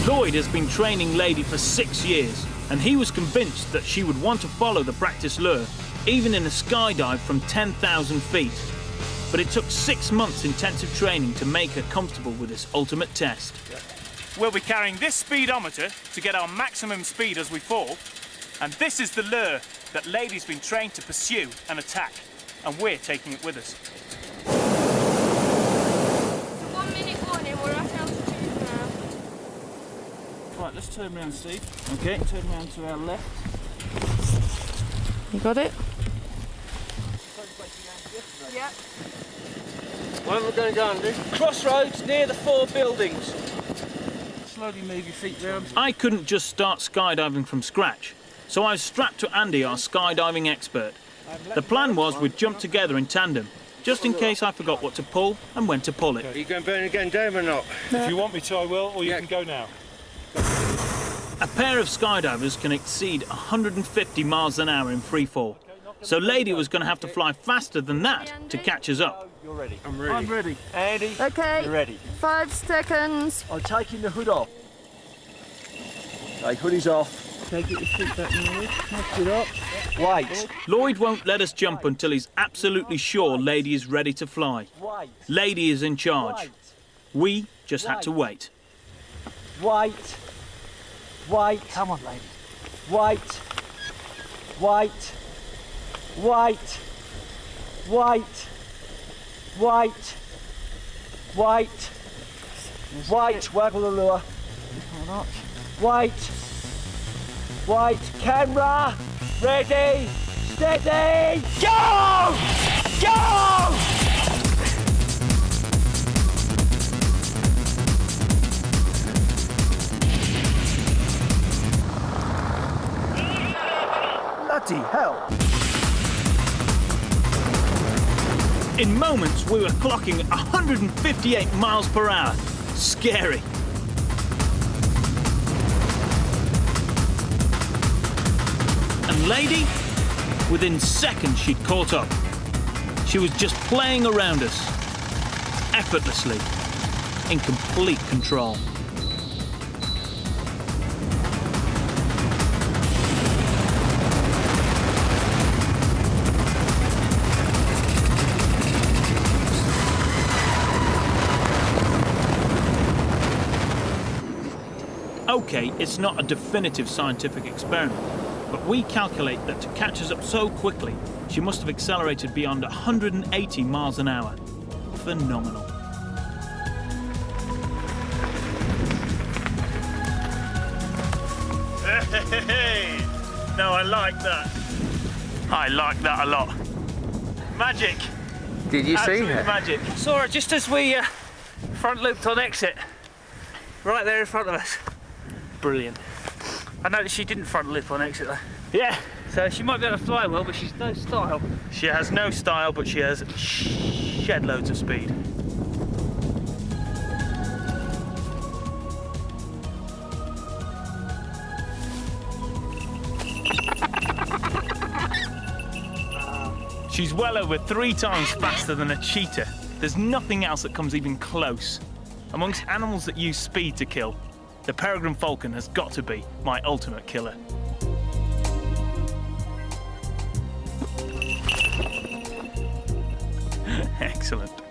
Lloyd has been training Lady for 6 years, and he was convinced that she would want to follow the practice lure, even in a skydive from 10,000 feet. But it took 6 months intensive training to make her comfortable with this ultimate test. We'll be carrying this speedometer to get our maximum speed as we fall, and this is the lure that Lady's been trained to pursue and attack, and we're taking it with us. 1 minute warning, we're at altitude now. Right, let's turn round, Steve. Okay. Turn round to our left. You got it? Yeah. Where am I going to go, Andy? Crossroads near the 4 buildings. Slowly move your feet round. I couldn't just start skydiving from scratch, so I was strapped to Andy, our skydiving expert. The plan was we'd jump together in tandem, just in case I forgot what to pull and when to pull it. Are you going to burn again, Dave, or not? If you want me to, I will, or you can go now. A pair of skydivers can exceed 150 miles an hour in free fall, so Lady was going to have to fly faster than that to catch us up. You're ready. I'm ready. I'm ready. Andy, Okay. you're ready. 5 seconds. I'm taking the hood off. Okay, hoodie's off. Okay, get your feet back now. Lift it up. Wait. Lloyd won't let us jump until he's absolutely sure Lady is ready to fly. Wait. Lady is in charge. We just had to wait. Wait. Wait. Come on, lady. Wait. Wait. Wait. Wait. Wait. Wait. Wait. Waggle the lure. Wait. Wait. Camera. Ready. Steady. Go! Go! Bloody hell. In moments, we were clocking 158 miles per hour. Scary. And Lady, within seconds she'd caught up. She was just playing around us, effortlessly, in complete control. OK, it's not a definitive scientific experiment, but we calculate that to catch us up so quickly, she must have accelerated beyond 180 miles an hour. Phenomenal. Hey! No, I like that. I like that a lot. Magic. Did you see Absolute her? magic. Saw her just as we front looped on exit. Right there in front of us. Brilliant. I noticed she didn't front loop on exit though. Yeah. So she might be able to fly well, but she's no style. She has no style, but she has shed loads of speed. She's well over 3 times faster than a cheetah. There's nothing else that comes even close. Amongst animals that use speed to kill, the peregrine falcon has got to be my ultimate killer. Excellent.